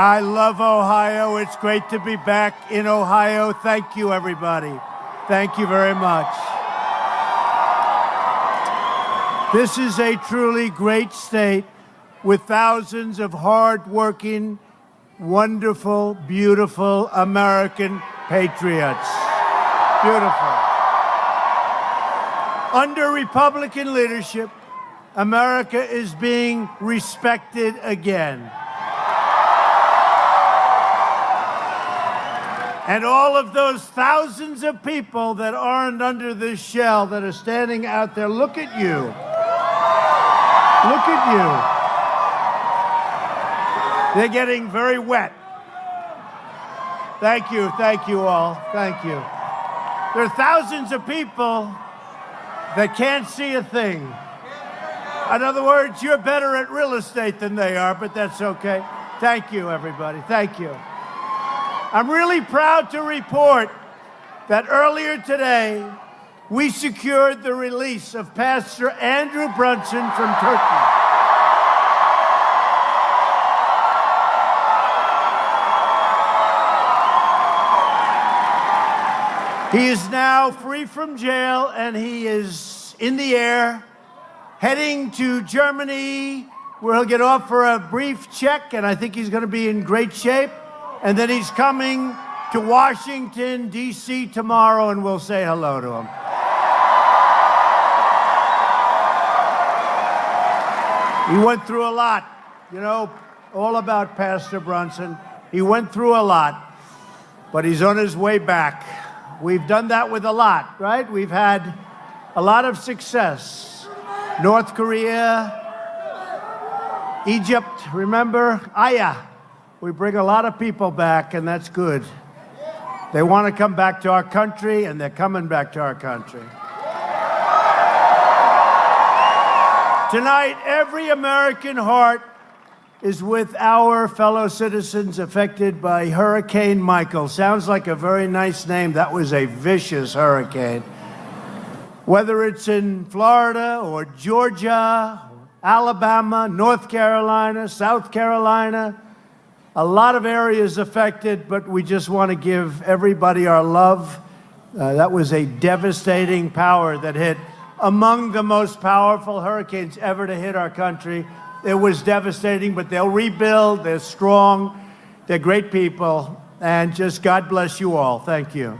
I love Ohio. It's great to be back in Ohio. Thank you, everybody. Thank you very much. This is a truly great state with thousands of hard-working, wonderful, beautiful American patriots. Beautiful. Under Republican leadership, America is being respected again. And all of those thousands of people that aren't under this shell that are standing out there, look at you. Look at you. They're getting very wet. Thank you all, thank you. There are thousands of people that can't see a thing. In other words, you're better at real estate than they are, but that's okay. Thank you, everybody, thank you. I'm really proud to report that earlier today, we secured the release of Pastor Andrew Brunson from Turkey. He is now free from jail, and he is in the air, heading to Germany, where he'll get off for a brief check, and I think he's going to be in great shape. And then he's coming to Washington, D.C. tomorrow, and we'll say hello to him. He went through a lot. You know, all about Pastor Brunson. He went through a lot, but he's on his way back. We've done that with a lot, right? We've had a lot of success. North Korea, Egypt, remember? Aya. We bring a lot of people back, and that's good. They want to come back to our country, and they're coming back to our country. Tonight, every American heart is with our fellow citizens affected by Hurricane Michael. Sounds like a very nice name. That was a vicious hurricane. Whether it's in Florida or Georgia, Alabama, North Carolina, South Carolina, a lot of areas affected, but we just want to give everybody our love. That was a devastating power that hit among the most powerful hurricanes ever to hit our country. It was devastating, but they'll rebuild. They're strong. They're great people. And just God bless you all. Thank you.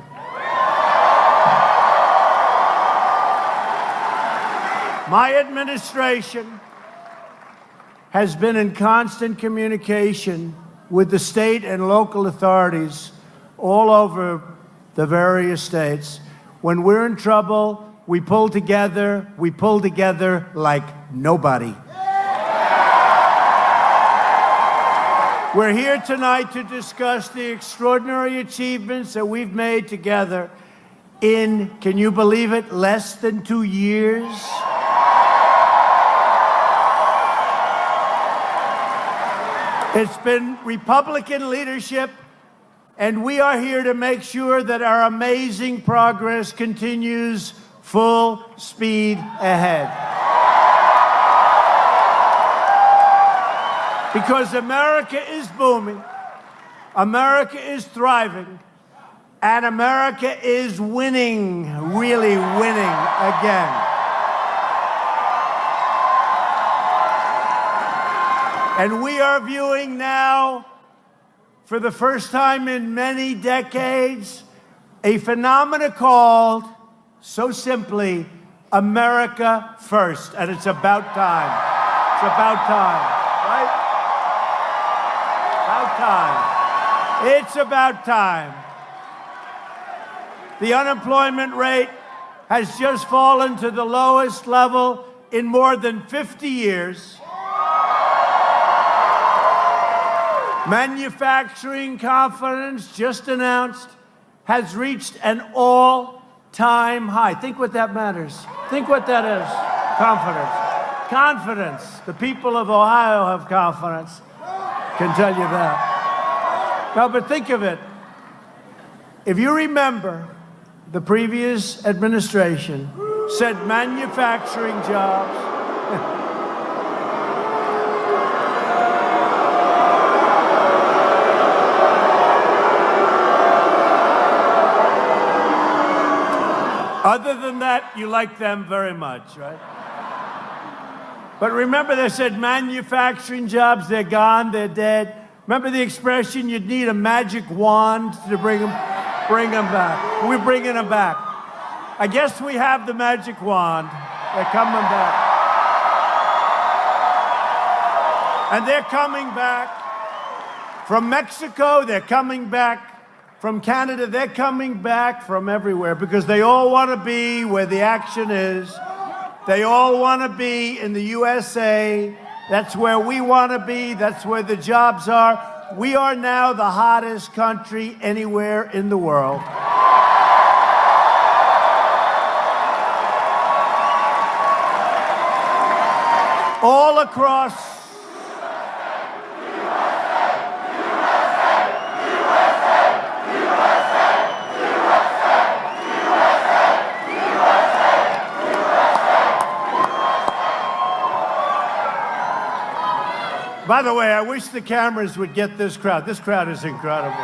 My administration has been in constant communication with the state and local authorities all over the various states. When we're in trouble, we pull together like nobody. We're here tonight to discuss the extraordinary achievements that we've made together in, can you believe it, less than 2 years? It's been Republican leadership, and we are here to make sure that our amazing progress continues full speed ahead. Because America is booming, America is thriving, and America is winning, really winning again. And we are viewing now, for the first time in many decades, a phenomenon called, so simply, America First. And it's about time. It's about time, right? About time. It's about time. The unemployment rate has just fallen to the lowest level in more than 50 years. Manufacturing confidence, just announced, has reached an all-time high. Think what that matters. Think what that is. Confidence. Confidence. The people of Ohio have confidence. Can tell you that. No, but think of it. If you remember, the previous administration said manufacturing jobs. Other than that, you like them very much, right? But remember, they said manufacturing jobs, they're gone, they're dead. Remember the expression, you'd need a magic wand to bring them back. We're bringing them back. I guess we have the magic wand. They're coming back. And they're coming back. From Mexico, they're coming back. From Canada, they're coming back from everywhere because they all want to be where the action is. They all want to be in the USA. That's where we want to be. That's where the jobs are. We are now the hottest country anywhere in the world. All across. By the way, I wish the cameras would get this crowd. This crowd is incredible.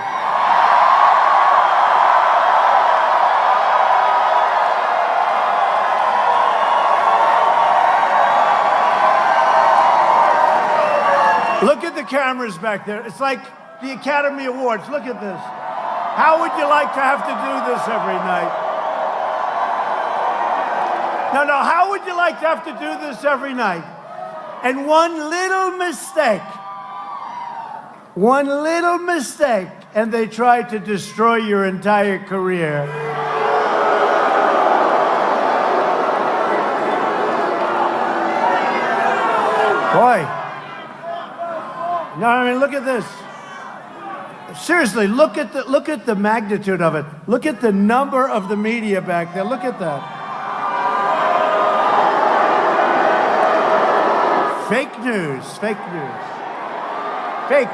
Look at the cameras back there. It's like the Academy Awards. Look at this. How would you like to have to do this every night? No, how would you like to have to do this every night? And one little mistake, and they try to destroy your entire career. Boy. No, I mean, look at this. Seriously, look at the magnitude of it. Look at the number of the media back there. Look at that. Fake news, fake news. Fake.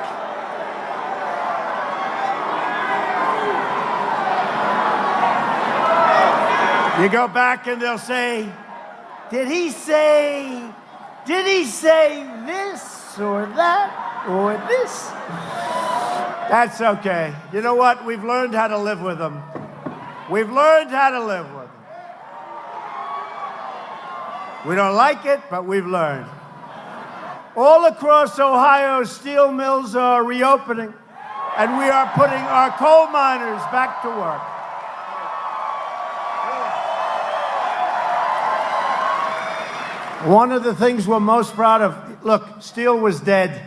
You go back and they'll say, did he say this or that or this? That's okay. You know what? We've learned how to live with them. We've learned how to live with them. We don't like it, but we've learned. All across Ohio, steel mills are reopening, and we are putting our coal miners back to work. One of the things we're most proud of, look, steel was dead.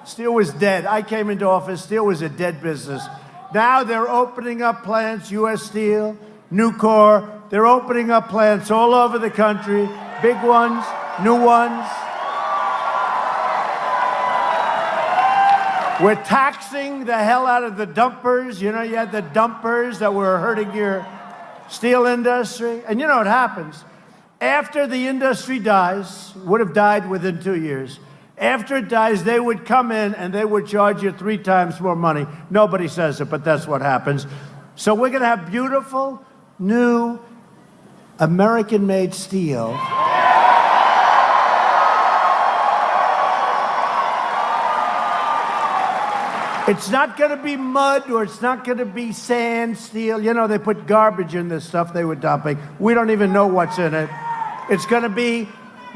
Steel was dead. I came into office, steel was a dead business. Now they're opening up plants, U.S. Steel, Nucor, they're opening up plants all over the country, big ones, new ones. We're taxing the hell out of the dumpers. You know, you had the dumpers that were hurting your steel industry. And you know what happens? After the industry dies, would have died within 2 years. After it dies, they would come in and they would charge you 3 times more money. Nobody says it, but that's what happens. So we're going to have beautiful, new, American-made steel. It's not going to be mud or it's not going to be sand, steel. You know, they put garbage in this stuff they were dumping. We don't even know what's in it. It's going to be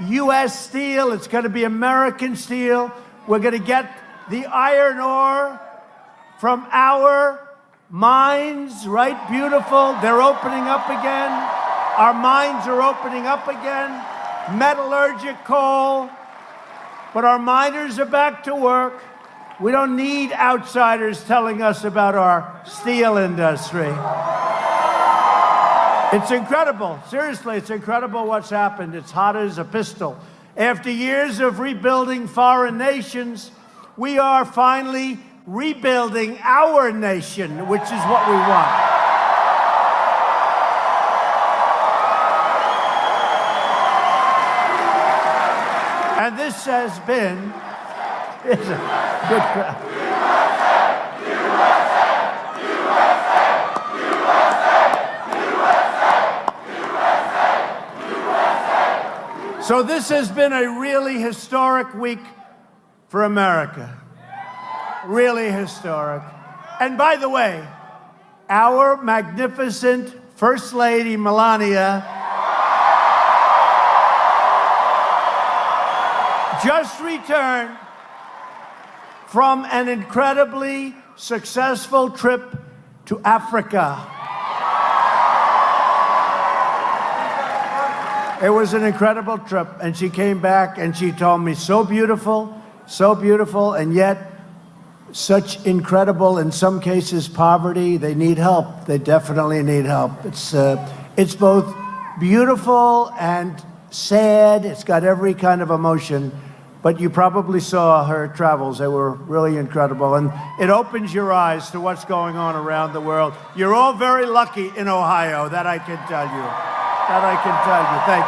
U.S. steel. It's going to be American steel. We're going to get the iron ore from our mines, right? Beautiful. They're opening up again. Our mines are opening up again. Metallurgic coal. But our miners are back to work. We don't need outsiders telling us about our steel industry. It's incredible. Seriously, it's incredible what's happened. It's hot as a pistol. After years of rebuilding foreign nations, we are finally rebuilding our nation, which is what we want. And this has been it's a good crowd. So this has been a really historic week for America. Really historic. And by the way, our magnificent First Lady Melania just returned from an incredibly successful trip to Africa. It was an incredible trip, and she came back and she told me, so beautiful, and yet such incredible, in some cases, poverty. They need help. They definitely need help. It's both beautiful and sad. It's got every kind of emotion. But you probably saw her travels. They were really incredible. And it opens your eyes to what's going on around the world. You're all very lucky in Ohio, that I can tell you. That I can tell you. Thank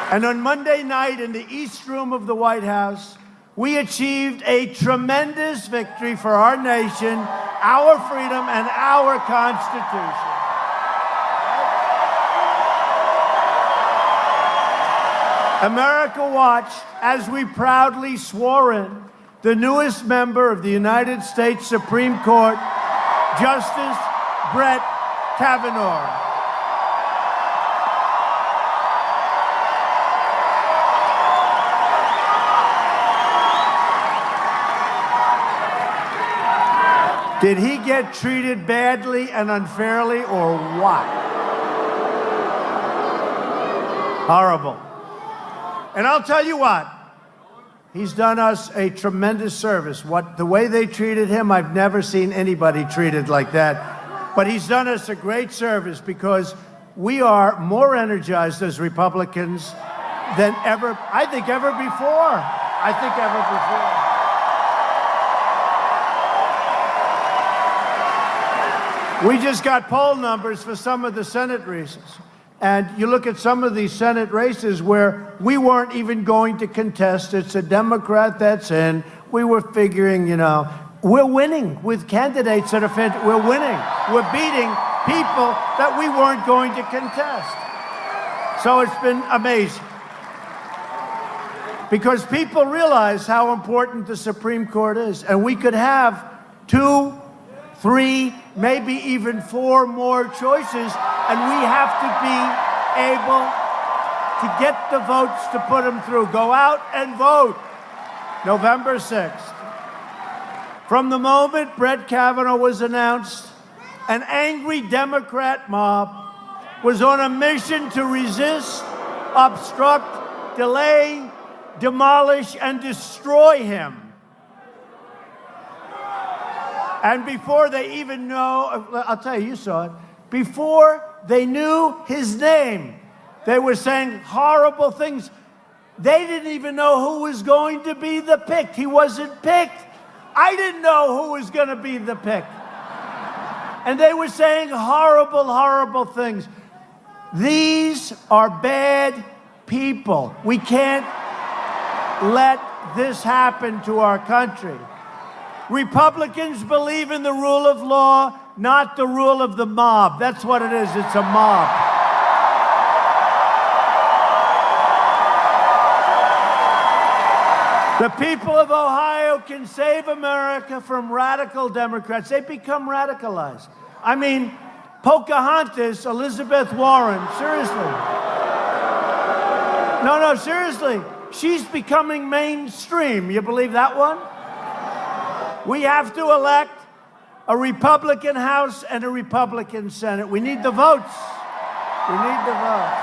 you. And on Monday night in the East Room of the White House, we achieved a tremendous victory for our nation, our freedom, and our Constitution. America watched as we proudly swore in the newest member of the United States Supreme Court, Justice Brett Kavanaugh. Did he get treated badly and unfairly, or what? Horrible. And I'll tell you what, he's done us a tremendous service. The way they treated him, I've never seen anybody treated like that. But he's done us a great service because we are more energized as Republicans than ever, I think ever before. We just got poll numbers for some of the Senate races. And you look at some of these Senate races where we weren't even going to contest. It's a Democrat that's in. We were figuring, we're winning with candidates that are we're winning. We're beating people that we weren't going to contest. So it's been amazing. Because people realize how important the Supreme Court is. And we could have 2, 3, maybe even 4 more choices, and we have to be able to get the votes to put them through. Go out and vote November 6th. From the moment Brett Kavanaugh was announced, an angry Democrat mob was on a mission to resist, obstruct, delay, demolish, and destroy him. And before they even know, I'll tell you saw it, before they knew his name, they were saying horrible things. They didn't even know who was going to be the pick. He wasn't picked. I didn't know who was going to be the pick. And they were saying horrible, horrible things. These are bad people. We can't let this happen to our country. Republicans believe in the rule of law, not the rule of the mob. That's what it is. It's a mob. The people of Ohio can save America from radical Democrats. They become radicalized. I mean, Pocahontas, Elizabeth Warren, seriously. No, seriously. She's becoming mainstream. You believe that one? We have to elect a Republican House and a Republican Senate. We need the votes. We need the votes.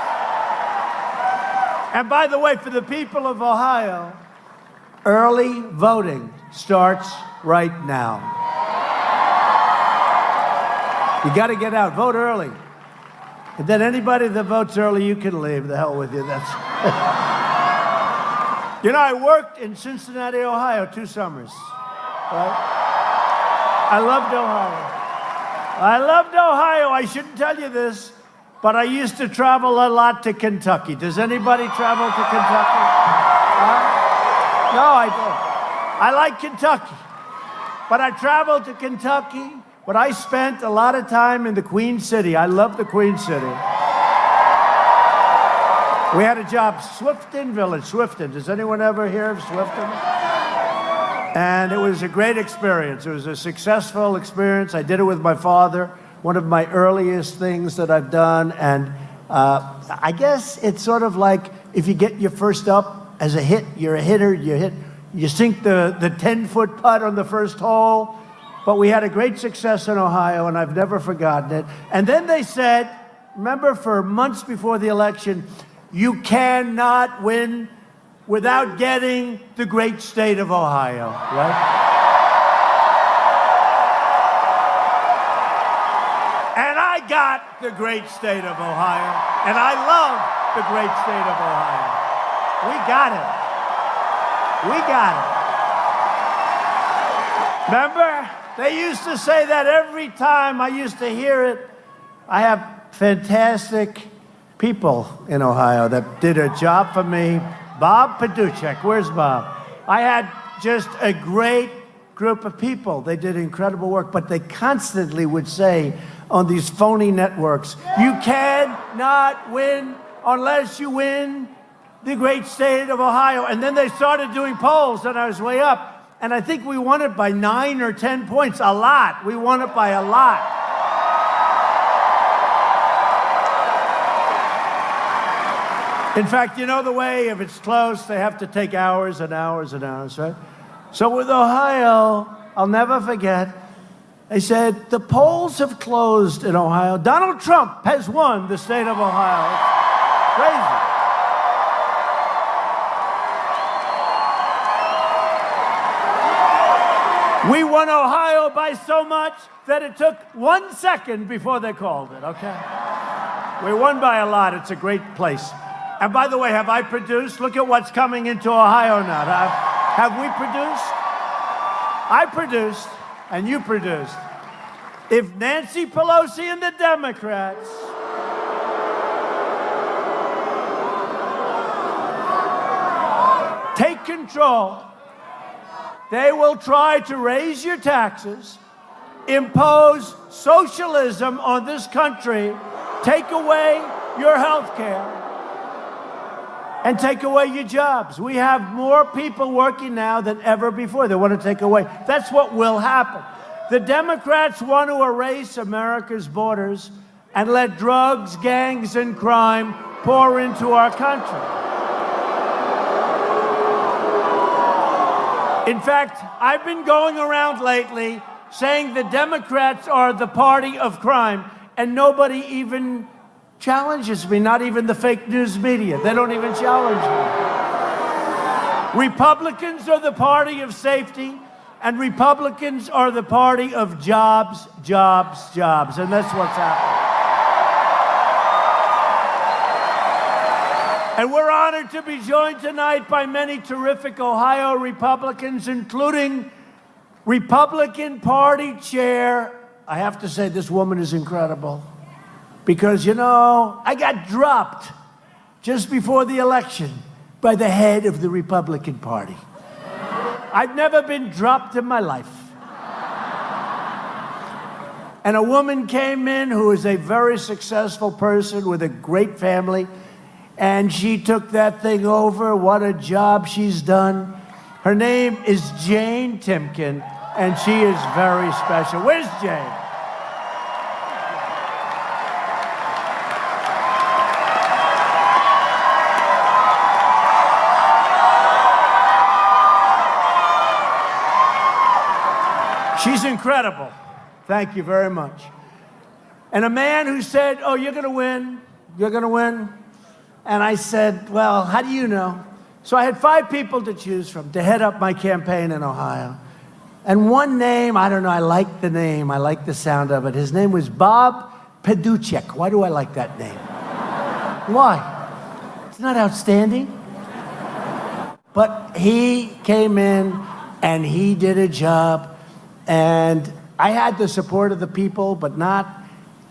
And by the way, for the people of Ohio, early voting starts right now. You got to get out, vote early. And then anybody that votes early, you can leave. The hell with you. That's. I worked in Cincinnati, Ohio, 2 summers. Right? I loved Ohio. I shouldn't tell you this, but I used to travel a lot to Kentucky. Does anybody travel to Kentucky? No, I don't. I like Kentucky. But I traveled to Kentucky, but I spent a lot of time in the Queen City. I love the Queen City. We had a job, Swifton Village, Swifton. Does anyone ever hear of Swifton? And it was a great experience. It was a successful experience. I did it with my father, one of my earliest things that I've done. And I guess it's sort of like if you get your first up as a hit, you're a hitter, you sink the 10-foot putt on the first hole. But we had a great success in Ohio, and I've never forgotten it. And then they said, remember, for months before the election, you cannot win without getting the great state of Ohio, right? And I got the great state of Ohio, and I love the great state of Ohio. We got it. We got it. Remember, they used to say that every time I used to hear it. I have fantastic people in Ohio that did a job for me. Bob Paduchek, where's Bob? I had just a great group of people. They did incredible work, but they constantly would say on these phony networks, you cannot win unless you win the great state of Ohio. And then they started doing polls, and I was way up. And I think we won it by 9 or 10 points, a lot. We won it by a lot. In fact, you know the way, if it's close, they have to take hours and hours and hours, right? So with Ohio, I'll never forget, they said, the polls have closed in Ohio. Donald Trump has won the state of Ohio. It's crazy. We won Ohio by so much that it took 1 second before they called it, okay? We won by a lot. It's a great place. And by the way, have I produced? Look at what's coming into Ohio now. Have we produced? I produced, and you produced. If Nancy Pelosi and the Democrats take control, they will try to raise your taxes, impose socialism on this country, take away your health care, and take away your jobs. We have more people working now than ever before. They want to take away. That's what will happen. The Democrats want to erase America's borders and let drugs, gangs, and crime pour into our country. In fact, I've been going around lately saying the Democrats are the party of crime, and nobody even challenges me, not even the fake news media. They don't even challenge me. Republicans are the party of safety, and Republicans are the party of jobs, jobs, jobs, and that's what's happening. And we're honored to be joined tonight by many terrific Ohio Republicans, including Republican Party Chair. I have to say, this woman is incredible. Because, you know, I got dropped just before the election by the head of the Republican Party. I've never been dropped in my life. And a woman came in who is a very successful person with a great family, and she took that thing over. What a job she's done. Her name is Jane Timken, and she is very special. Where's Jane? She's incredible. Thank you very much. And a man who said, oh, you're going to win. You're going to win. And I said, well, how do you know? So I had 5 people to choose from to head up my campaign in Ohio. And one name, I don't know, I like the name. I like the sound of it. His name was Bob Paduchek. Why do I like that name? Why? It's not outstanding. But he came in and he did a job. And I had the support of the people, but not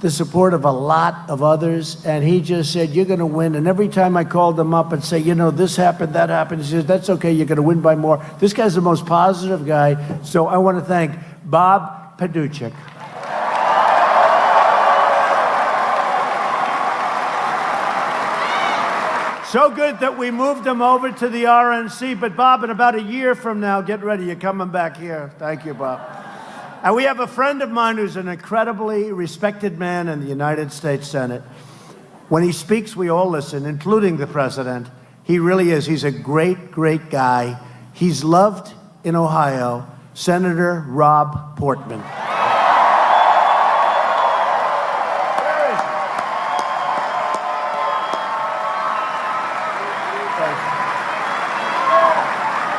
the support of a lot of others. And he just said, you're going to win. And every time I called him up and say, you know, this happened, that happened, he says, that's okay, you're going to win by more. This guy's the most positive guy. So I want to thank Bob Paduchek. So good that we moved him over to the RNC. But Bob, in about a year from now, get ready, you're coming back here. Thank you, Bob. And we have a friend of mine who's an incredibly respected man in the United States Senate. When he speaks, we all listen, including the president. He really is. He's a great, great guy. He's loved in Ohio, Senator Rob Portman.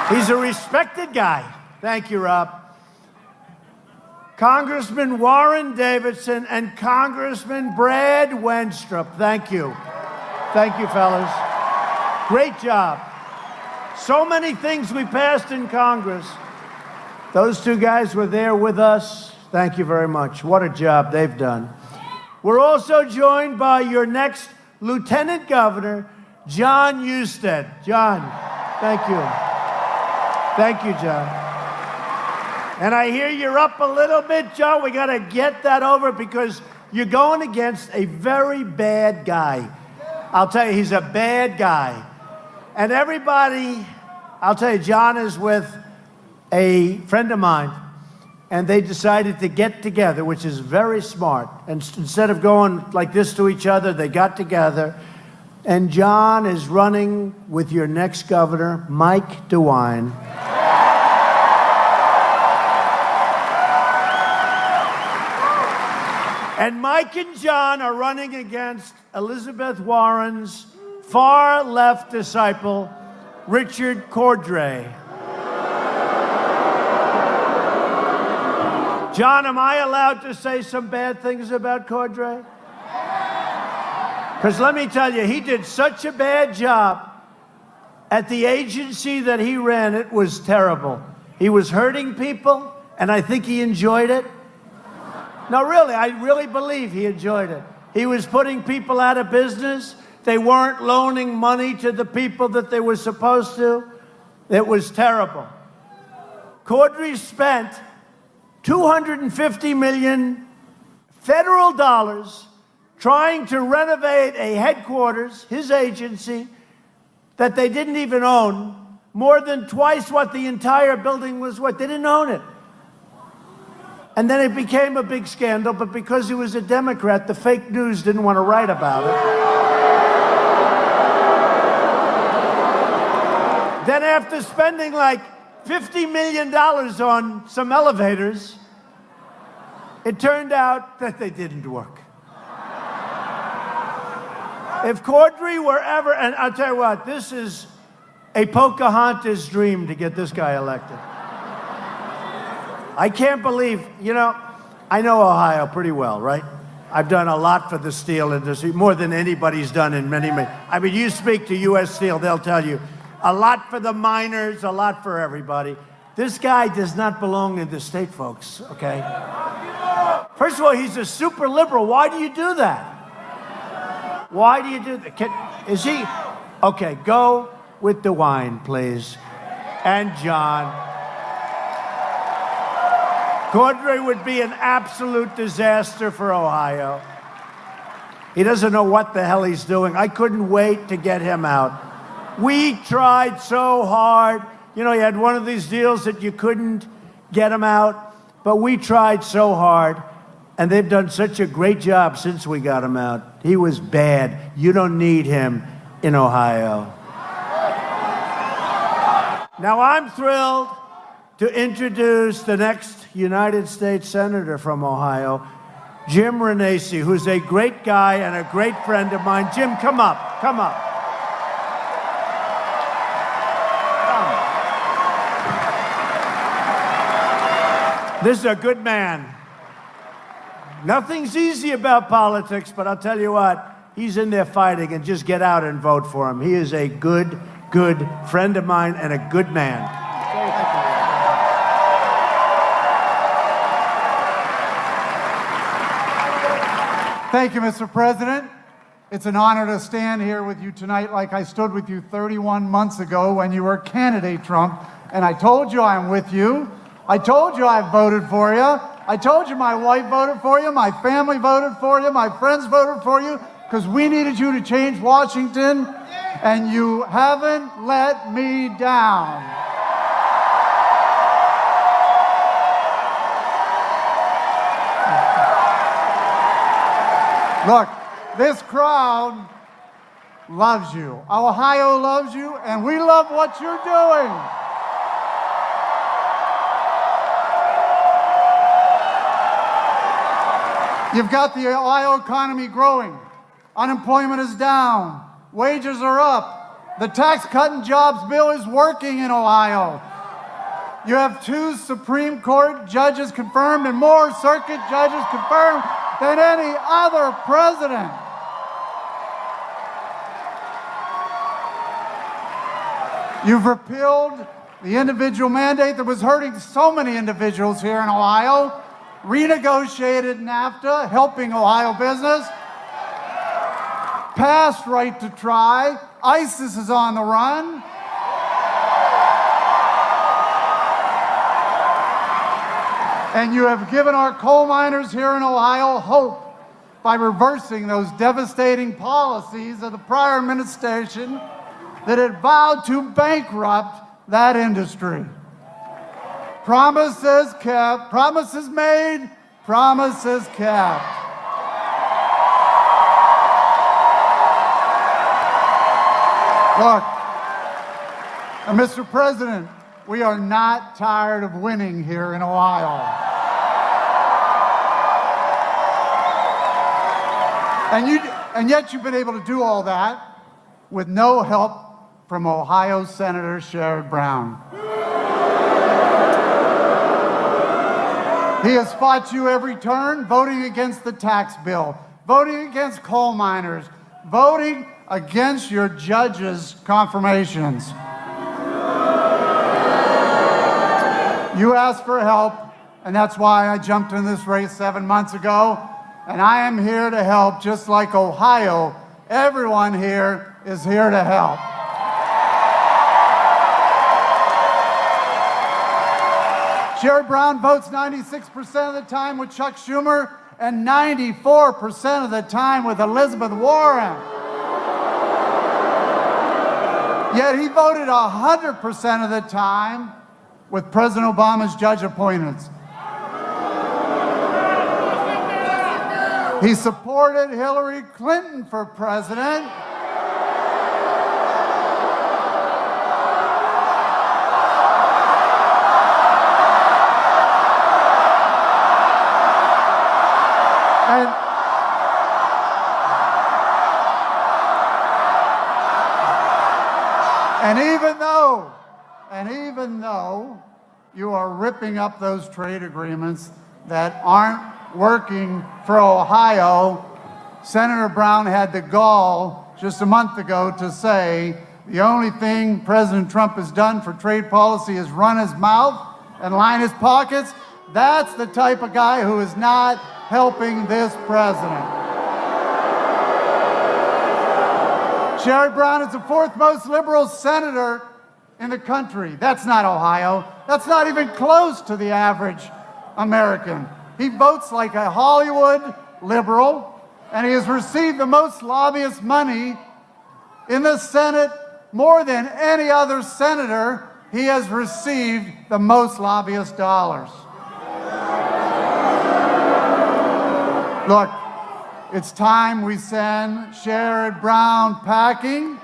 He's a respected guy. Thank you, Rob. Congressman Warren Davidson and Congressman Brad Wenstrup. Thank you. Thank you, fellas. Great job. So many things we passed in Congress. Those two guys were there with us. Thank you very much. What a job they've done. We're also joined by your next Lieutenant Governor, John Husted. John, thank you. Thank you, John. And I hear you're up a little bit, John. We got to get that over because you're going against a very bad guy. I'll tell you, he's a bad guy. And everybody, I'll tell you, John is with a friend of mine, and they decided to get together, which is very smart. And instead of going like this to each other, they got together. And John is running with your next governor, Mike DeWine. And Mike and John are running against Elizabeth Warren's far-left disciple, Richard Cordray. John, am I allowed to say some bad things about Cordray? Because let me tell you, he did such a bad job at the agency that he ran. It was terrible. He was hurting people, and I think he enjoyed it. No, really, I really believe he enjoyed it. He was putting people out of business. They weren't loaning money to the people that they were supposed to. It was terrible. Cordray spent $250 million federal dollars trying to renovate a headquarters, his agency, that they didn't even own, more than twice what the entire building was worth. They didn't own it. And then it became a big scandal, but because he was a Democrat, the fake news didn't want to write about it. Then after spending like $50 million on some elevators, it turned out that they didn't work. If Cordray were ever, and I'll tell you what, this is a Pocahontas dream to get this guy elected. I can't believe, you know, I know Ohio pretty well, right? I've done a lot for the steel industry, more than anybody's done in many. I mean, you speak to U.S. Steel, they'll tell you, a lot for the miners, a lot for everybody. This guy does not belong in the state, folks, okay? First of all, he's a super liberal. Why do you do that? Why do you do that? Is he? Okay, go with DeWine, please. And John. Cordray would be an absolute disaster for Ohio. He doesn't know what the hell he's doing. I couldn't wait to get him out. We tried so hard. You know, he had one of these deals that you couldn't get him out, but we tried so hard, and they've done such a great job since we got him out. He was bad. You don't need him in Ohio. Now, I'm thrilled to introduce the next United States Senator from Ohio, Jim Renacci, who's a great guy and a great friend of mine. Jim, come up, come up. Come. This is a good man. Nothing's easy about politics, but I'll tell you what, he's in there fighting, and just get out and vote for him. He is a good, good friend of mine and a good man. Thank you, Mr. President. It's an honor to stand here with you tonight like I stood with you 31 months ago when you were candidate Trump, and I told you I'm with you. I told you I voted for you. I told you my wife voted for you, my family voted for you, my friends voted for you, because we needed you to change Washington. And you haven't let me down. Look, this crowd loves you. Ohio loves you, and we love what you're doing. You've got the Ohio economy growing. Unemployment is down. Wages are up. The tax cut and jobs bill is working in Ohio. You have 2 Supreme Court judges confirmed and more circuit judges confirmed than any other president. You've repealed the individual mandate that was hurting so many individuals here in Ohio, renegotiated NAFTA, helping Ohio business, passed right to try, ISIS is on the run. And you have given our coal miners here in Ohio hope by reversing those devastating policies of the prior administration that had vowed to bankrupt that industry. Promises kept, promises made, promises kept. Look, Mr. President, we are not tired of winning here in Ohio. And yet you've been able to do all that with no help from Ohio Senator Sherrod Brown. He has fought you every turn, voting against the tax bill, voting against coal miners, voting against your judges' confirmations. You asked for help, and that's why I jumped in this race 7 months ago, and I am here to help, just like Ohio. Everyone here is here to help. Sherrod Brown votes 96% of the time with Chuck Schumer and 94% of the time with Elizabeth Warren. Yet he voted 100% of the time with President Obama's judge appointments. He supported Hillary Clinton for president. And even though you are ripping up those trade agreements that aren't working for Ohio, Senator Brown had the gall just a month ago to say the only thing President Trump has done for trade policy is run his mouth and line his pockets. That's the type of guy who is not helping this president. Sherrod Brown is the 4th most liberal senator in the country. That's not Ohio. That's not even close to the average American. He votes like a Hollywood liberal, and he has received the most lobbyist money in the Senate. More than any other senator, he has received the most lobbyist dollars. Look, it's time we send Sherrod Brown packing.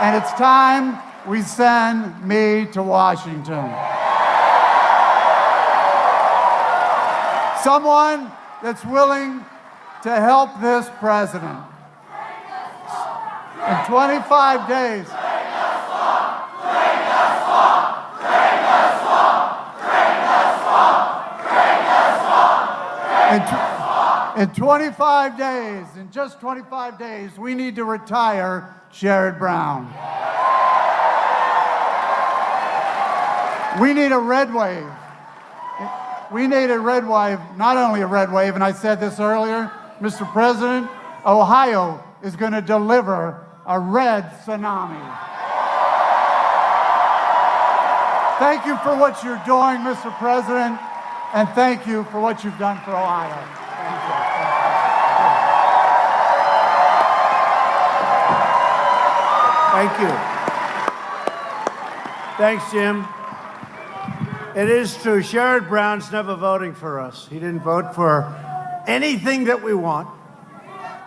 And it's time we send me to Washington. Someone that's willing to help this president. In 25 days. In 25 days, in just 25 days, we need to retire Sherrod Brown. We need a red wave. We need a red wave, not only a red wave, and I said this earlier, Mr. President, Ohio is going to deliver a red tsunami. Thank you for what you're doing, Mr. President, and thank you for what you've done for Ohio. Thank you. Thank you. Thanks, Jim. It is true. Sherrod Brown's never voting for us. He didn't vote for anything that we want.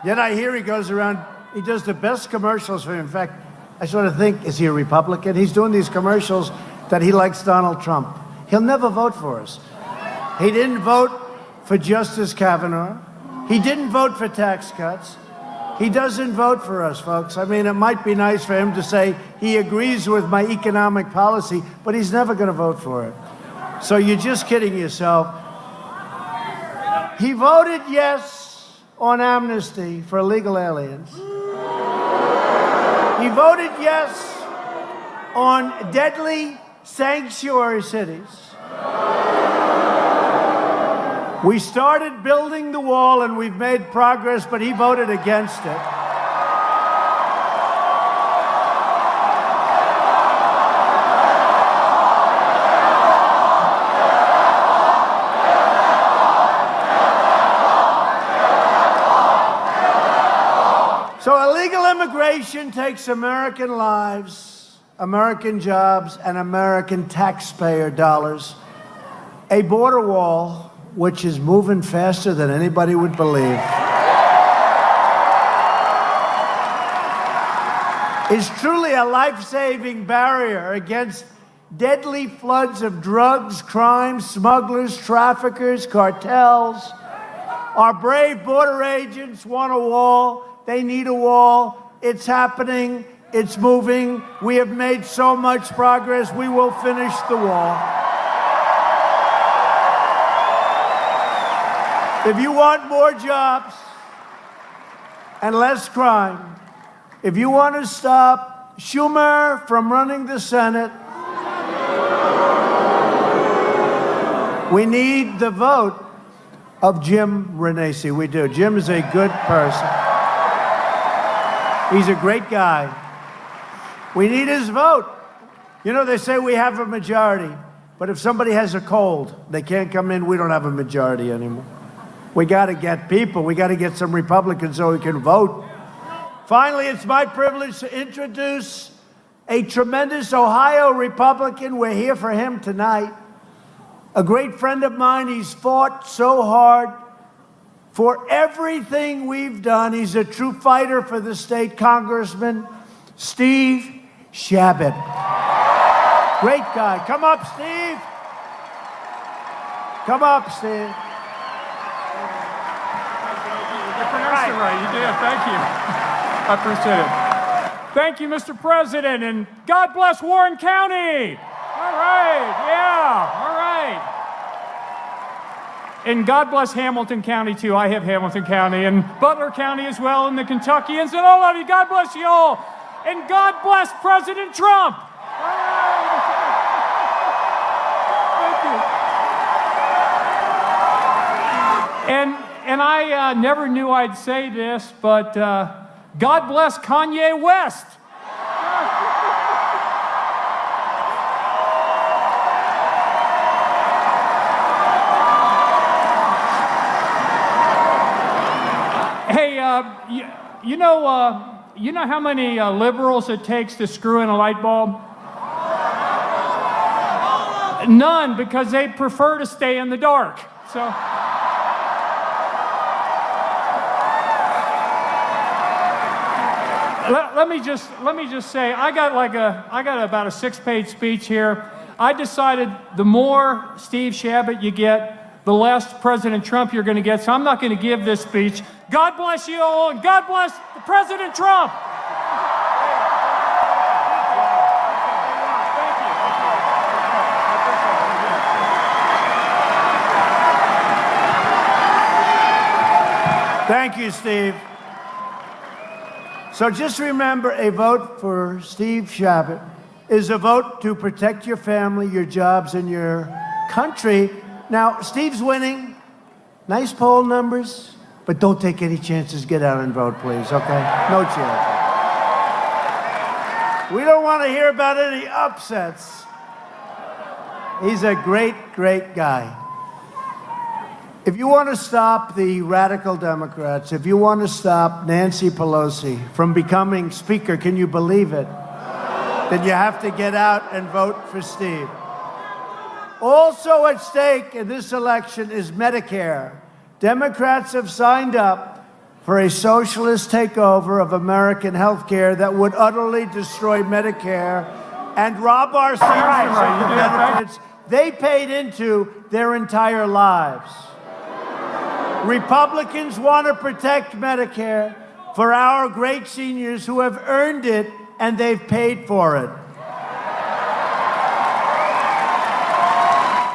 Yet I hear he goes around, he does the best commercials for him. In fact, I sort of think, is he a Republican? He's doing these commercials that he likes Donald Trump. He'll never vote for us. He didn't vote for Justice Kavanaugh. He didn't vote for tax cuts. He doesn't vote for us, folks. I mean, it might be nice for him to say he agrees with my economic policy, but he's never going to vote for it. So you're just kidding yourself. He voted yes on amnesty for illegal aliens. He voted yes on deadly sanctuary cities. We started building the wall and we've made progress, but he voted against it. So illegal immigration takes American lives, American jobs, and American taxpayer dollars. A border wall, which is moving faster than anybody would believe, is truly a life-saving barrier against deadly floods of drugs, crime, smugglers, traffickers, cartels. Our brave border agents want a wall. They need a wall. It's happening. It's moving. We have made so much progress. We will finish the wall. If you want more jobs and less crime, if you want to stop Schumer from running the Senate, we need the vote of Jim Renacci. We do. Jim is a good person. He's a great guy. We need his vote. You know, they say we have a majority, but if somebody has a cold, they can't come in, we don't have a majority anymore. We got to get people. We got to get some Republicans so we can vote. Finally, it's my privilege to introduce a tremendous Ohio Republican. We're here for him tonight. A great friend of mine. He's fought so hard for everything we've done. He's a true fighter for the state, Congressman Steve Chabot. Great guy. Come up, Steve. Come up, Steve. Right, you did. Thank you. I appreciate it. Thank you, Mr. President, and God bless Warren County. All right, yeah, all right. And God bless Hamilton County, too. I have Hamilton County, and Butler County as well, and the Kentuckians, and all of you. God bless you all. And God bless President Trump. All right. Thank you. And I never knew I'd say this, but God bless Kanye West. Hey, you know how many liberals it takes to screw in a light bulb? None, because they prefer to stay in the dark. So. Let me just say, I got about a 6-page speech here. I decided the more Steve Chabot you get, the less President Trump you're going to get. So I'm not going to give this speech. God bless you all, and God bless President Trump. Thank you, Steve. So just remember, a vote for Steve Chabot is a vote to protect your family, your jobs, and your country. Now, Steve's winning. Nice poll numbers, but don't take any chances. Get out and vote, please, okay? No chance. We don't want to hear about any upsets. He's a great, great guy. If you want to stop the radical Democrats, if you want to stop Nancy Pelosi from becoming Speaker, can you believe it? then you have to get out and vote for Steve. Also at stake in this election is Medicare. Democrats have signed up for a socialist takeover of American health care that would utterly destroy Medicare and rob our seniors of the benefits they paid into their entire lives. Republicans want to protect Medicare for our great seniors who have earned it and they've paid for it.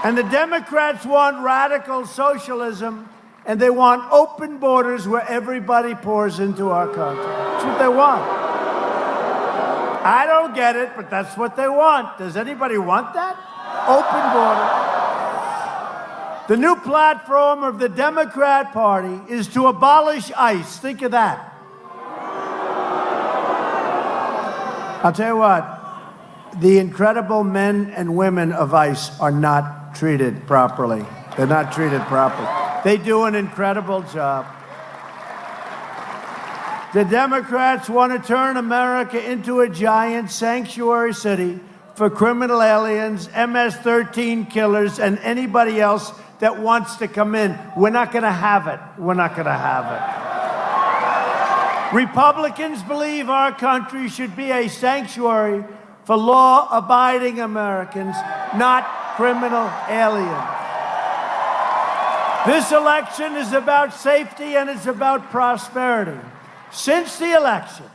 And the Democrats want radical socialism, and they want open borders where everybody pours into our country. That's what they want. I don't get it, but that's what they want. Does anybody want that? Open border. The new platform of the Democrat Party is to abolish ICE. Think of that. I'll tell you what, the incredible men and women of ICE are not treated properly. They're not treated properly. They do an incredible job. The Democrats want to turn America into a giant sanctuary city for criminal aliens, MS-13 killers, and anybody else that wants to come in. We're not going to have it. We're not going to have it. Republicans believe our country should be a sanctuary for law-abiding Americans, not criminal aliens. This election is about safety and it's about prosperity. Since the election,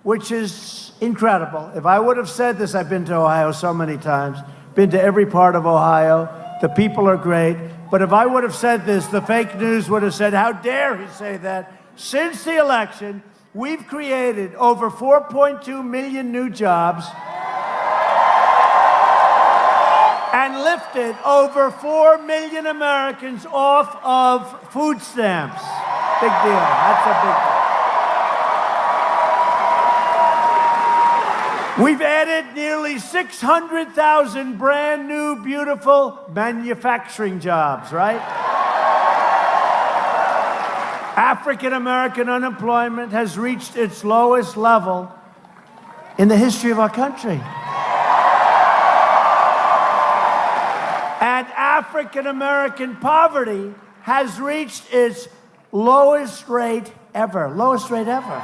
which is incredible, if I would have said this, I've been to Ohio so many times, been to every part of Ohio, the people are great, but if I would have said this, the fake news would have said, how dare he say that? Since the election, we've created over 4.2 million new jobs and lifted over 4 million Americans off of food stamps. Big deal. That's a big deal. We've added nearly 600,000 brand new, beautiful manufacturing jobs, right? African American unemployment has reached its lowest level in the history of our country. And African American poverty has reached its lowest rate ever. Lowest rate ever.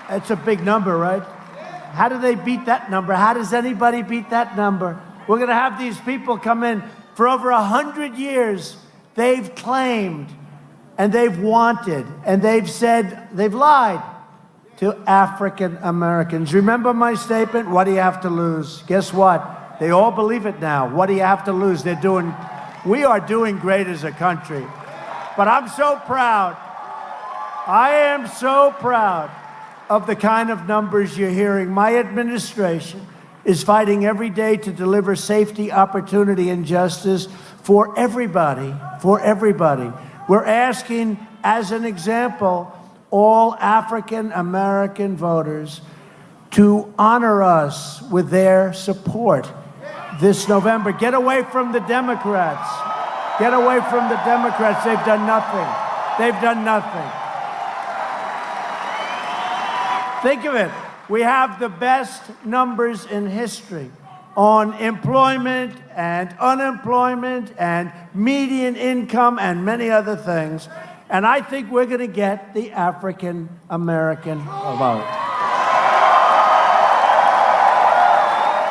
It's a big number, right? How do they beat that number? How does anybody beat that number? We're going to have these people come in. For over 100 years, they've claimed and they've wanted and they've said, they've lied to African Americans. Remember my statement? What do you have to lose? Guess what? They all believe it now. What do you have to lose? We are doing great as a country. But I'm so proud. I am so proud of the kind of numbers you're hearing. My administration is fighting every day to deliver safety, opportunity, and justice for everybody, for everybody. We're asking, as an example, all African American voters to honor us with their support this November. Get away from the Democrats. Get away from the Democrats. They've done nothing. They've done nothing. Think of it. We have the best numbers in history on employment and unemployment and median income and many other things. And I think we're going to get the African American vote.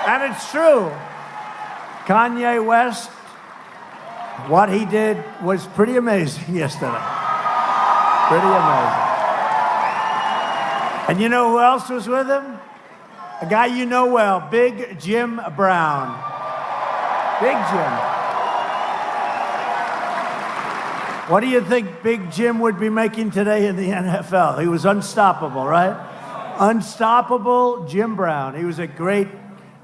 And it's true. Kanye West, what he did was pretty amazing yesterday. Pretty amazing. And you know who else was with him? A guy you know well, Big Jim Brown. Big Jim. What do you think Big Jim would be making today in the NFL? He was unstoppable, right? Unstoppable Jim Brown. He was a great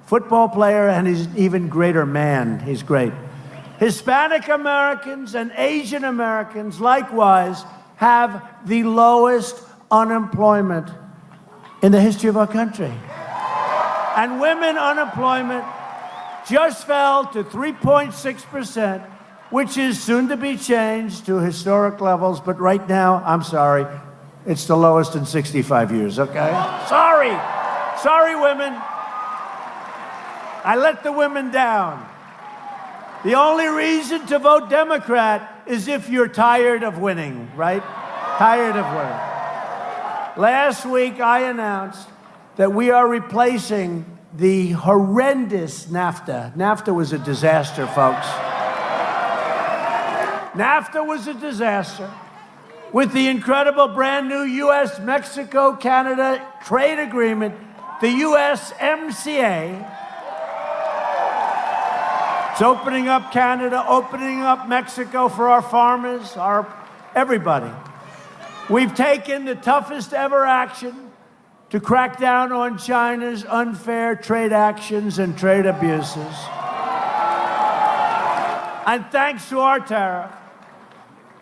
football player, and he's an even greater man. He's great. Hispanic Americans and Asian Americans, likewise, have the lowest unemployment in the history of our country. And women unemployment just fell to 3.6%, which is soon to be changed to historic levels. But right now, I'm sorry, It's the lowest in 65 years, okay? Sorry. Sorry, women. I let the women down. The only reason to vote Democrat is if you're tired of winning, right? Tired of winning. Last week, I announced that we are replacing the horrendous NAFTA. NAFTA was a disaster, folks. NAFTA was a disaster with the incredible brand new U.S.-Mexico-Canada trade agreement, the USMCA. It's opening up Canada, opening up Mexico for our farmers, everybody. We've taken the toughest ever action to crack down on China's unfair trade actions and trade abuses. And thanks to our tariff,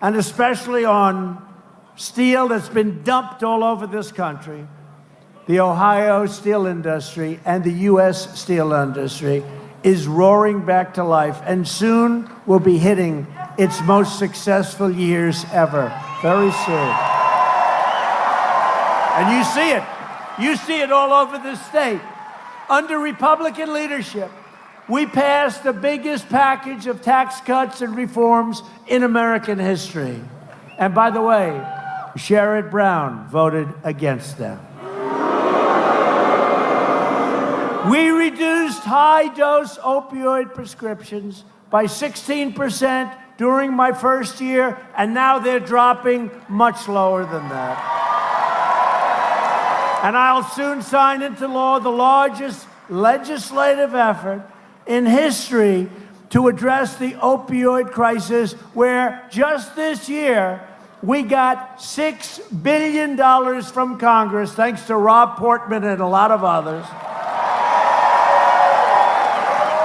and especially on steel that's been dumped all over this country, the Ohio steel industry and the U.S. steel industry is roaring back to life and soon will be hitting its most successful years ever, very soon. And you see it. You see it all over the state. Under Republican leadership, we passed the biggest package of tax cuts and reforms in American history. And by the way, Sherrod Brown voted against them. We reduced high-dose opioid prescriptions by 16% during my first year, and now they're dropping much lower than that. And I'll soon sign into law the largest legislative effort in history to address the opioid crisis, where just this year we got $6 billion from Congress, thanks to Rob Portman and a lot of others.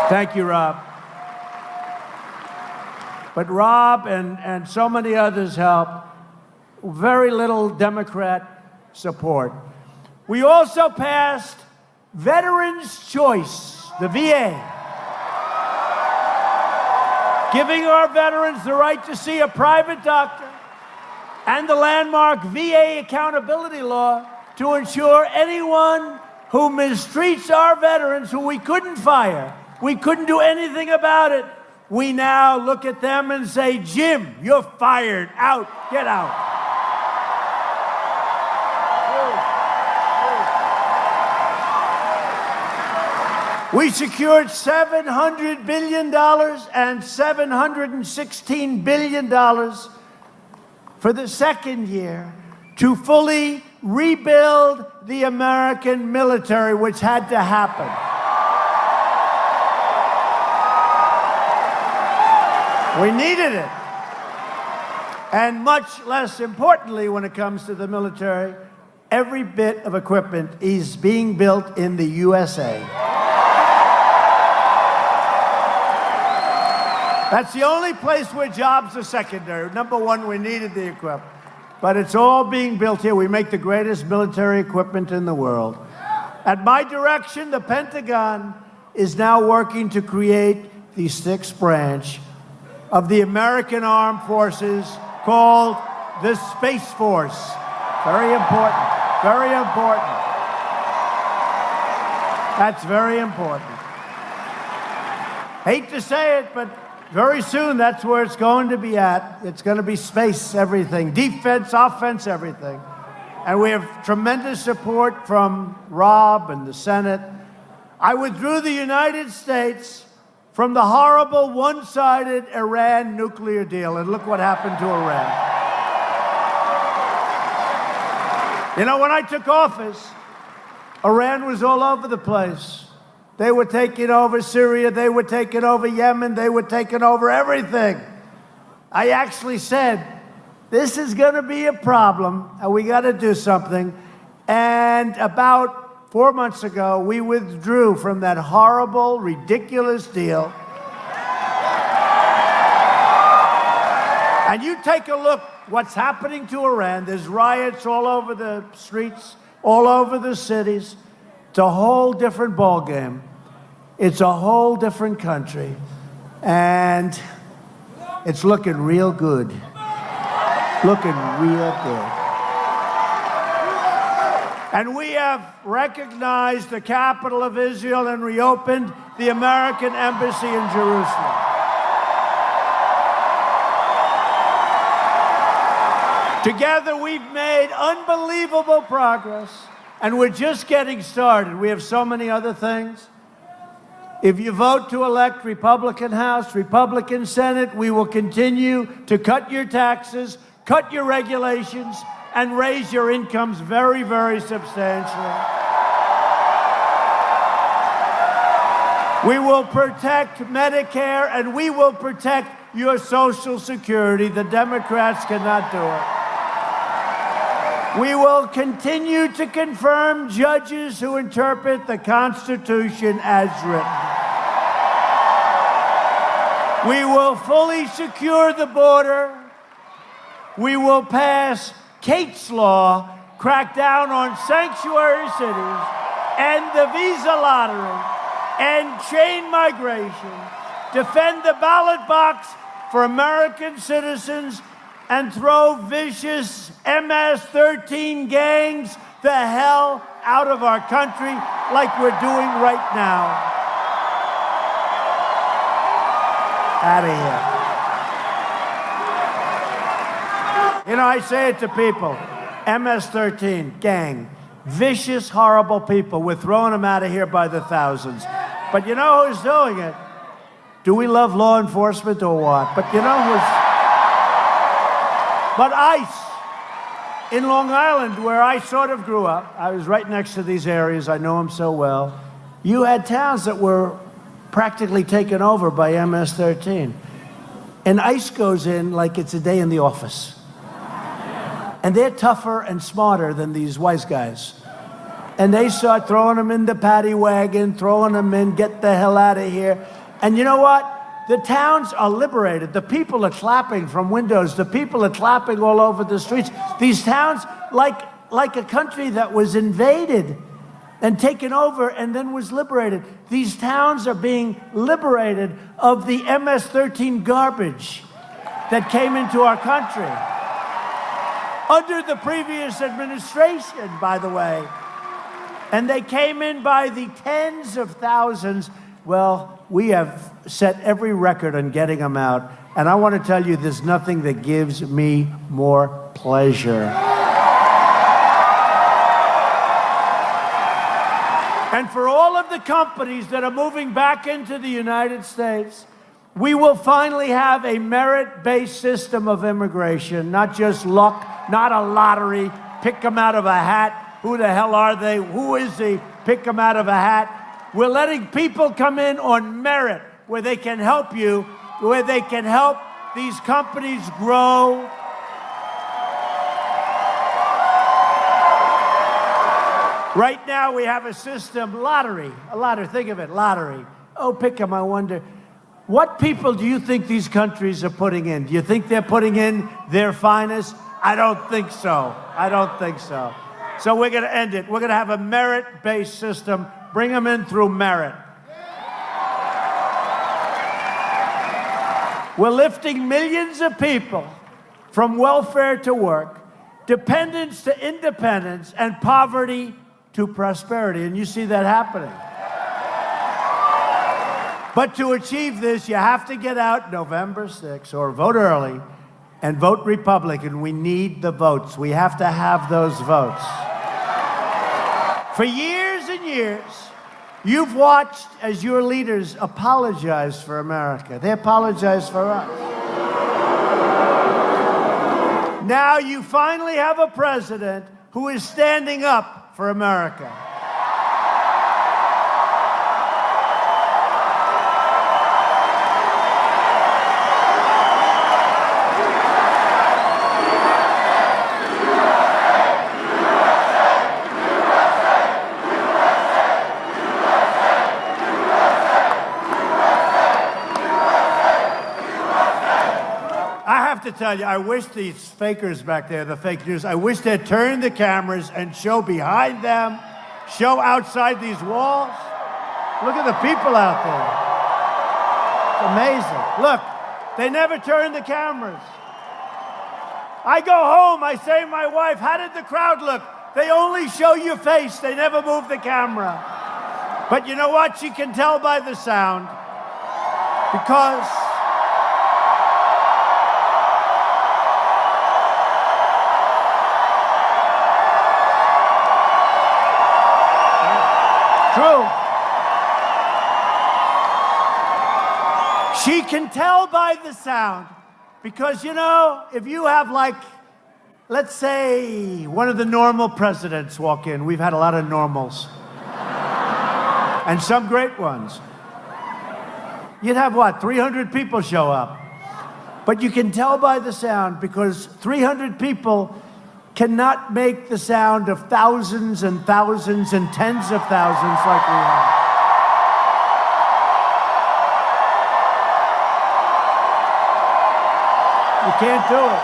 Thank you, Rob. But Rob and so many others helped. Very little Democrat support. We also passed Veterans' Choice, the VA, giving our veterans the right to see a private doctor, and the landmark VA accountability law to ensure anyone who mistreats our veterans, who we couldn't fire, we couldn't do anything about it, we now look at them and say, Jim, you're fired, out, get out. We secured $700 billion and $716 billion for the second year to fully rebuild the American military, which had to happen. We needed it. And much less importantly, when it comes to the military, every bit of equipment is being built in the USA. That's the only place where jobs are secondary. Number one, we needed the equipment. But it's all being built here. We make the greatest military equipment in the world. At my direction, the Pentagon is now working to create the sixth branch of the American Armed Forces called the Space Force. Very important. Very important. That's very important. Hate to say it, but very soon, that's where it's going to be at. It's going to be space, everything. Defense, offense, everything. And we have tremendous support from Rob and the Senate. I withdrew the United States from the horrible one-sided Iran nuclear deal. And look what happened to Iran. You know, when I took office, Iran was all over the place. They were taking over Syria, they were taking over Yemen, they were taking over everything. I actually said, this is going to be a problem, and we got to do something. And about 4 months ago, we withdrew from that horrible, ridiculous deal. And you take a look what's happening to Iran. There's riots all over the streets, all over the cities. It's a whole different ballgame. It's a whole different country. And it's looking real good. Looking real good. And we have recognized the capital of Israel and reopened the American embassy in Jerusalem. Together, we've made unbelievable progress, and we're just getting started. We have so many other things. If you vote to elect Republican House, Republican Senate, we will continue to cut your taxes, cut your regulations, and raise your incomes very, very substantially. We will protect Medicare, and we will protect your Social Security. The Democrats cannot do it. We will continue to confirm judges who interpret the Constitution as written. We will fully secure the border. We will pass Kate's Law, crack down on sanctuary cities, end the visa lottery, end chain migration, defend the ballot box for American citizens, and throw vicious MS-13 gangs the hell out of our country like we're doing right now. Out of here. You know, I say it to people, MS-13, gang, vicious, horrible people. We're throwing them out of here by the thousands. But you know who's doing it? Do we love law enforcement or what? But you know who's... But ICE, in Long Island, where I sort of grew up, I was right next to these areas, I know them so well, you had towns that were practically taken over by MS-13. And ICE goes in like it's a day in the office. And they're tougher and smarter than these wise guys. And they start throwing them in the paddy wagon, throwing them in, get the hell out of here. And you know what? The towns are liberated. The people are clapping from windows. The people are clapping all over the streets. These towns, like a country that was invaded and taken over and then was liberated. These towns are being liberated of the MS-13 garbage that came into our country. Under the previous administration, by the way. And they came in by the tens of thousands. Well, we have set every record on getting them out. And I want to tell you, there's nothing that gives me more pleasure. And for all of the companies that are moving back into the United States, we will finally have a merit-based system of immigration, not just luck, not a lottery, pick them out of a hat. Who the hell are they? Who is he? Pick them out of a hat. We're letting people come in on merit, where they can help you, where they can help these companies grow. Right now we have a system, lottery, think of it, lottery. Oh, pick them, I wonder. What people do you think these countries are putting in? Do you think they're putting in their finest? I don't think so. I don't think so. So we're going to end it. We're going to have a merit-based system. Bring them in through merit. We're lifting millions of people from welfare to work, dependence to independence, and poverty to prosperity. And you see that happening. But to achieve this, you have to get out November 6th or vote early and vote Republican. We need the votes. We have to have those votes. For years and years, you've watched as your leaders apologize for America. They apologize for us. Now you finally have a president who is standing up for America. To tell you, I wish these fakers back there, the fake news, I wish they'd turn the cameras and show behind them, show outside these walls. Look at the people out there. It's amazing. Look, they never turn the cameras. I go home, I say to my wife, how did the crowd look? They only show your face. They never move the camera. But you know what? She can tell by the sound. Because true. She can tell by the sound. Because, you know, if you have, like, let's say one of the normal presidents walk in. We've had a lot of normals. And some great ones. You'd have, what, 300 people show up. But you can tell by the sound because 300 people cannot make the sound of thousands and thousands and tens of thousands like we have. You can't do it.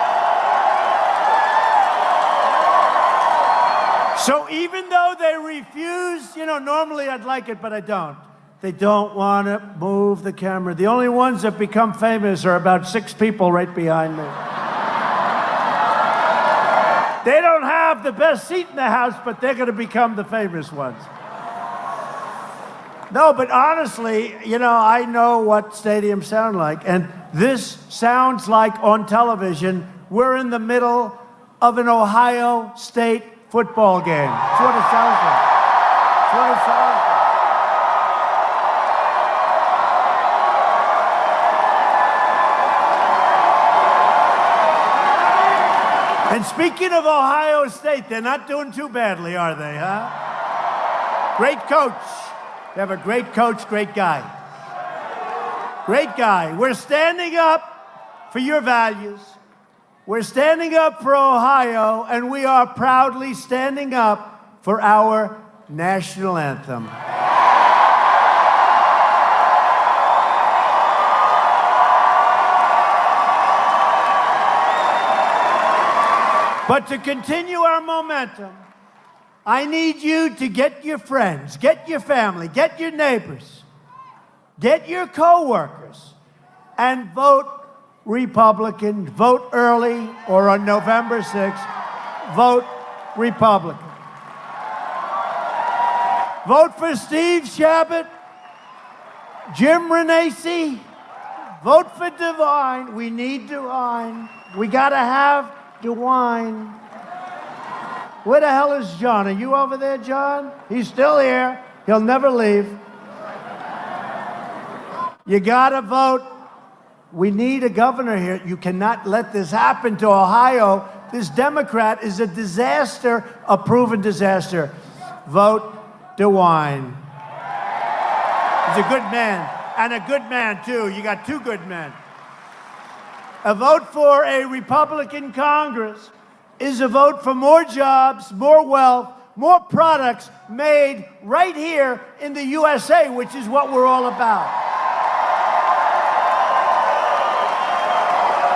So even though they refuse, you know, normally I'd like it, but I don't. They don't want to move the camera. The only ones that become famous are about 6 people right behind me. They don't have the best seat in the house, but they're going to become the famous ones. No, but honestly, you know, I know what stadiums sound like. And this sounds like on television, we're in the middle of an Ohio State football game. That's what it sounds like. That's what it sounds like. And speaking of Ohio State, they're not doing too badly, are they, huh? Great coach. They have a great coach, great guy. Great guy. We're standing up for your values. We're standing up for Ohio, and we are proudly standing up for our national anthem. But to continue our momentum, I need you to get your friends, get your family, get your neighbors, get your co-workers, and vote Republican. Vote early or on November 6th, vote Republican. Vote for Steve Chabot, Jim Renacci. Vote for DeWine. We need DeWine. We got to have DeWine. Where the hell is John? Are you over there, John? He's still here. He'll never leave. You gotta vote. We need a governor here. You cannot let this happen to Ohio. This Democrat is a disaster, a proven disaster. Vote DeWine. He's a good man, and a good man, too. You got 2 good men. A vote for a Republican Congress is a vote for more jobs, more wealth, more products made right here in the USA, which is what we're all about.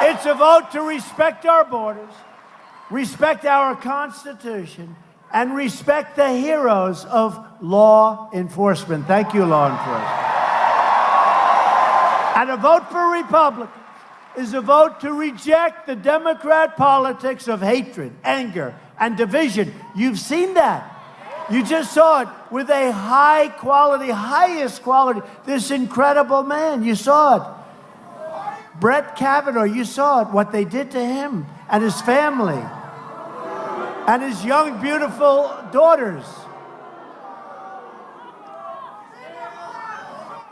It's a vote to respect our borders, respect our Constitution, and respect the heroes of law enforcement. Thank you, law enforcement. And a vote for Republicans is a vote to reject the Democrat politics of hatred, anger, and division. You've seen that. You just saw it with a high quality, highest quality, this incredible man. You saw it. Brett Kavanaugh, you saw it, what they did to him and his family and his young, beautiful daughters.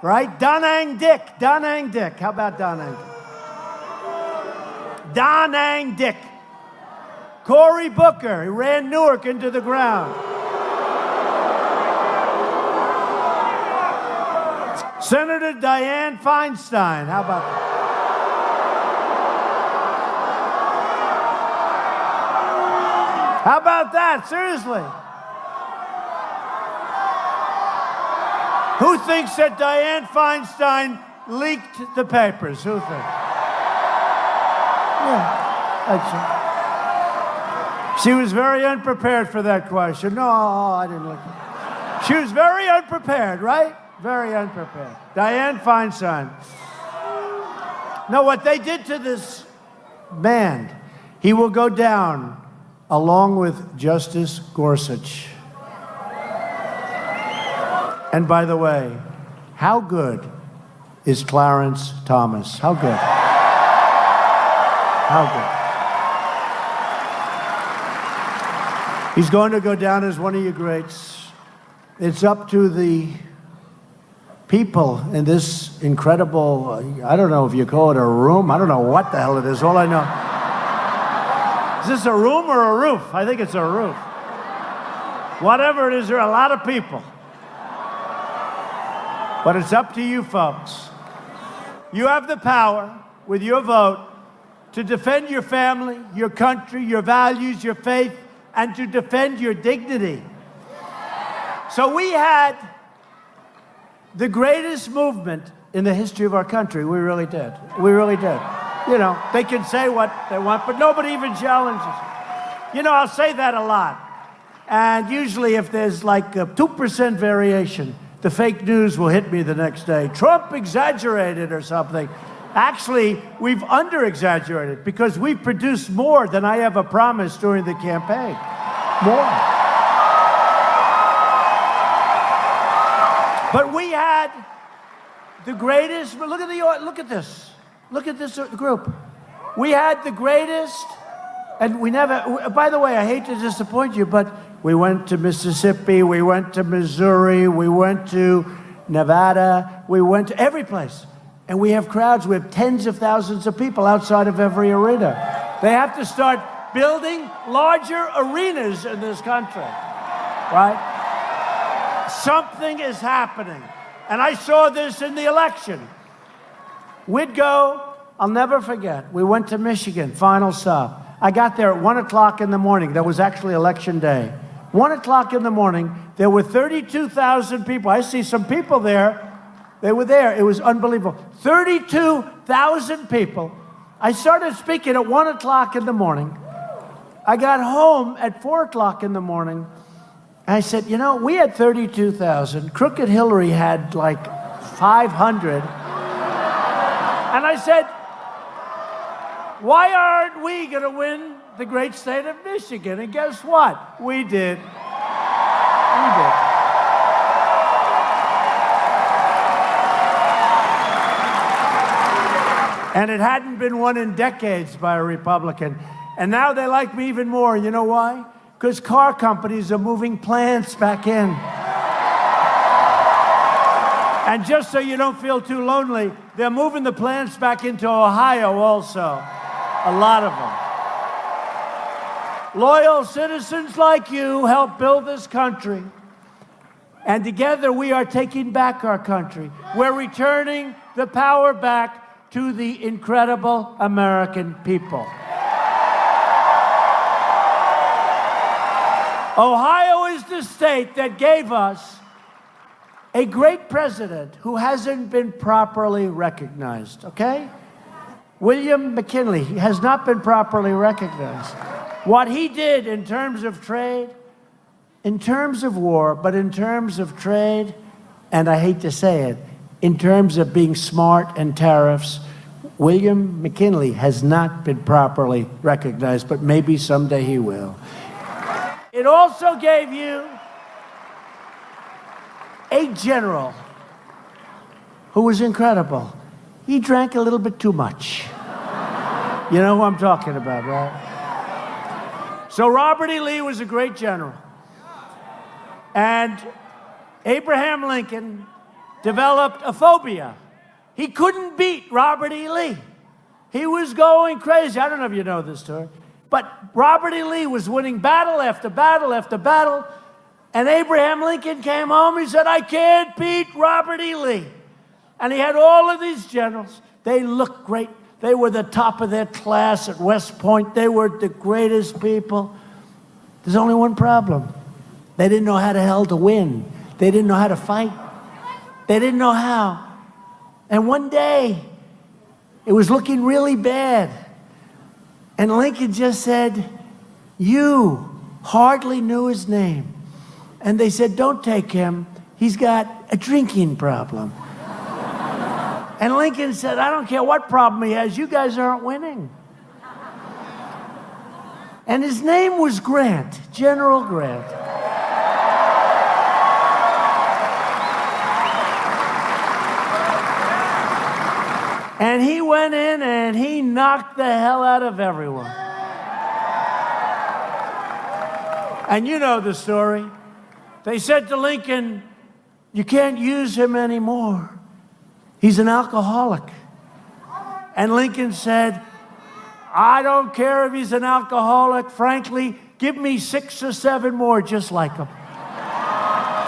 Right? Donang Dick. How about Donang Dick? Donang Dick. Cory Booker, he ran Newark into the ground. Senator Dianne Feinstein, how about that? How about that? Seriously. Who thinks that Dianne Feinstein leaked the papers? Who thinks? Yeah, that's it. She was very unprepared for that question. No, I didn't look. She was very unprepared, right? Very unprepared. Dianne Feinstein. No, what they did to this man, he will go down along with Justice Gorsuch. And by the way, how good is Clarence Thomas? How good? How good? He's going to go down as one of your greats. It's up to the people in this incredible, I don't know if you call it a room. I don't know what the hell it is. All I know. Is this a room or a roof? I think it's a roof. Whatever it is, there are a lot of people. But it's up to you folks. You have the power, with your vote, to defend your family, your country, your values, your faith, and to defend your dignity. So we had the greatest movement in the history of our country. We really did. We really did. You know, they can say what they want, but nobody even challenges. You know, I'll say that a lot. And usually if there's like a 2% variation, the fake news will hit me the next day. Trump exaggerated or something. Actually, we've under-exaggerated because we've produced more than I ever promised during the campaign. More. But we had the greatest, look at this. Look at this group. We had the greatest, and we never, by the way, I hate to disappoint you, but we went to Mississippi, we went to Missouri, we went to Nevada, we went to every place. And we have crowds, we have tens of thousands of people outside of every arena. They have to start building larger arenas in this country, right? Something is happening. And I saw this in the election. We'd go, I'll never forget, we went to Michigan, final stop. I got there at 1 o'clock in the morning. That was actually election day. 1 o'clock in the morning, there were 32,000 people. I see some people there. They were there. It was unbelievable. 32,000 people. I started speaking at 1 o'clock in the morning. I got home at 4 o'clock in the morning. And I said, you know, we had 32,000. Crooked Hillary had like 500. And I said, why aren't we going to win the great state of Michigan? And guess what? We did. We did. And it hadn't been won in decades by a Republican. And now they like me even more. You know why? Because car companies are moving plants back in. And just so you don't feel too lonely, they're moving the plants back into Ohio also. A lot of them. Loyal citizens like you help build this country. And together we are taking back our country. We're returning the power back to the incredible American people. Ohio is the state that gave us a great president who hasn't been properly recognized, okay? William McKinley has not been properly recognized. What he did in terms of trade, in terms of war, but in terms of trade, and I hate to say it, in terms of being smart and tariffs, William McKinley has not been properly recognized, but maybe someday he will. It also gave you a general who was incredible. He drank a little bit too much. You know who I'm talking about, right? So Robert E. Lee was a great general. And Abraham Lincoln developed a phobia. He couldn't beat Robert E. Lee. He was going crazy. I don't know if you know this story. But Robert E. Lee was winning battle after battle after battle. And Abraham Lincoln came home. He said, I can't beat Robert E. Lee. And he had all of these generals. They looked great. They were the top of their class at West Point. They were the greatest people. There's only one problem. They didn't know how the hell to win. They didn't know how to fight. They didn't know how. And one day, it was looking really bad. And Lincoln just said, you hardly knew his name. And they said, don't take him. He's got a drinking problem. And Lincoln said, I don't care what problem he has. You guys aren't winning. And his name was Grant, General Grant. And he went in and he knocked the hell out of everyone. And you know the story. They said to Lincoln, "You can't use him anymore. He's an alcoholic." And Lincoln said, "I don't care if he's an alcoholic. Frankly, give me 6 or 7 more just like him."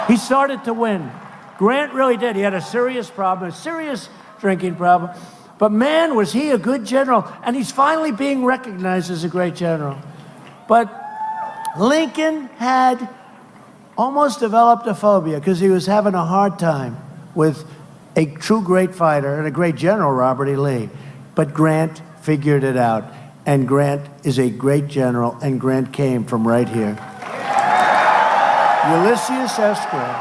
He started to win. Grant really did. He had a serious problem, a serious drinking problem. But man, was he a good general. And he's finally being recognized as a great general. But Lincoln had almost developed a phobia because he was having a hard time with a true great fighter and a great general, Robert E. Lee. But Grant figured it out. And Grant is a great general, and Grant came from right here. Ulysses S. Grant.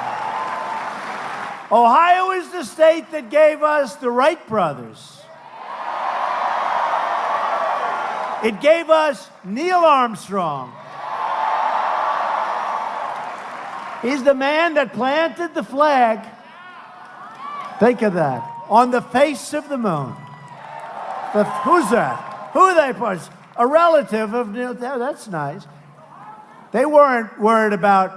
Ohio is the state that gave us the Wright brothers. It gave us Neil Armstrong. He's the man that planted the flag, think of that, on the face of the moon. Who's that? Who are they? A relative of Neil. That's nice. They weren't worried about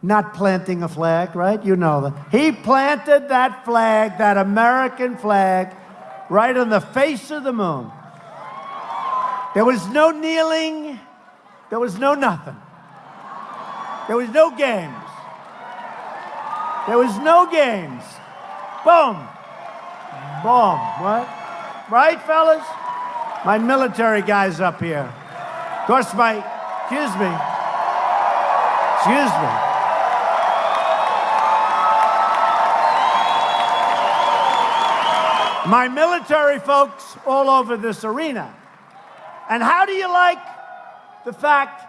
not planting a flag, right? You know that. He planted that flag, that American flag, right on the face of the moon. There was no kneeling. There was no nothing. There was no games. There was no games. Boom. Boom. What? Right, fellas? My military guys up here. Of course, excuse me. My military folks all over this arena. And how do you like the fact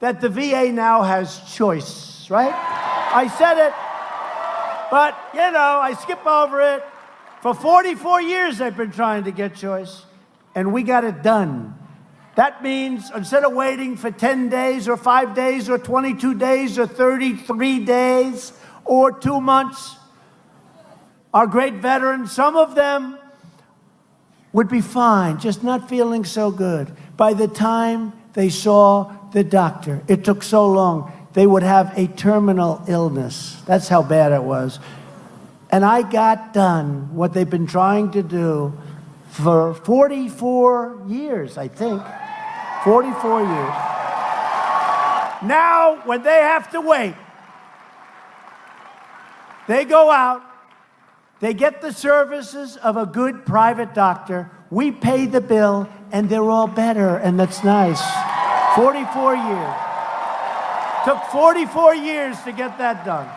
that the VA now has choice, right? I said it, but, you know, I skip over it. For 44 years, they've been trying to get choice, and we got it done. That means instead of waiting for 10 days or 5 days or 22 days or 33 days or 2 months, our great veterans, some of them would be fine, just not feeling so good. By the time they saw the doctor, it took so long, they would have a terminal illness. That's how bad it was. And I got done what they've been trying to do for 44 years, I think. 44 years. Now, when they have to wait, they go out, they get the services of a good private doctor, we pay the bill, and they're all better, and that's nice. 44 years. Took 44 years to get that done.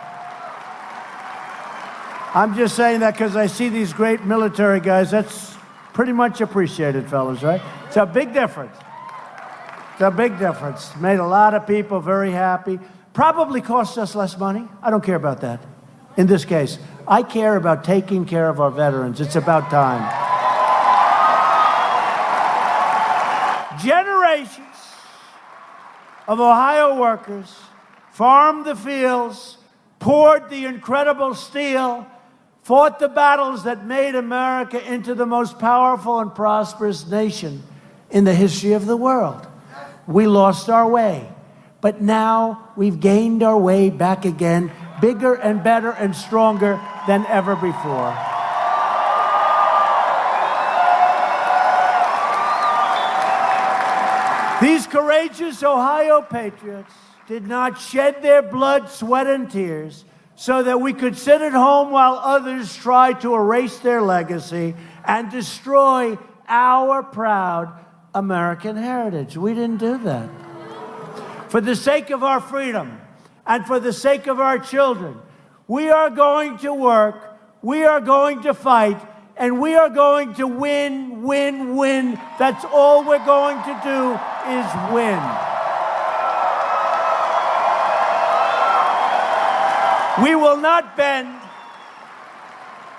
I'm just saying that because I see these great military guys. That's pretty much appreciated, fellas, right? It's a big difference. It's a big difference. Made a lot of people very happy. Probably cost us less money. I don't care about that. In this case, I care about taking care of our veterans. It's about time. Generations of Ohio workers farmed the fields, poured the incredible steel, fought the battles that made America into the most powerful and prosperous nation in the history of the world. We lost our way, but now we've gained our way back again, bigger and better and stronger than ever before. These courageous Ohio patriots did not shed their blood, sweat, and tears so that we could sit at home while others tried to erase their legacy and destroy our proud American heritage. We didn't do that. For the sake of our freedom and for the sake of our children, we are going to work, we are going to fight, and we are going to win, win, win. That's all we're going to do is win. We will not bend.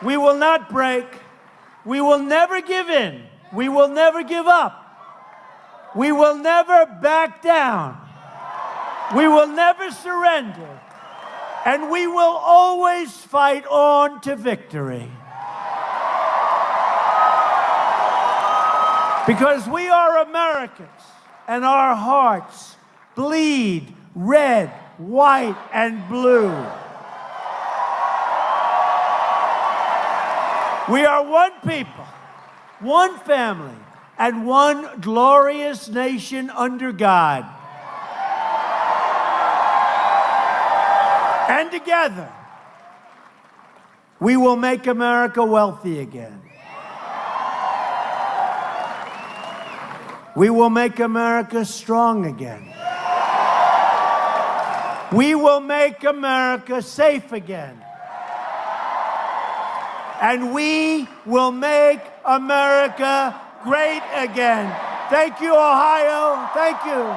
We will not break. We will never give in. We will never give up. We will never back down. We will never surrender. And we will always fight on to victory. Because we are Americans, and our hearts bleed red, white, and blue. We are one people, one family, and one glorious nation under God. And together, we will make America wealthy again. We will make America strong again. We will make America safe again. And we will make America great again. Thank you, Ohio. Thank you.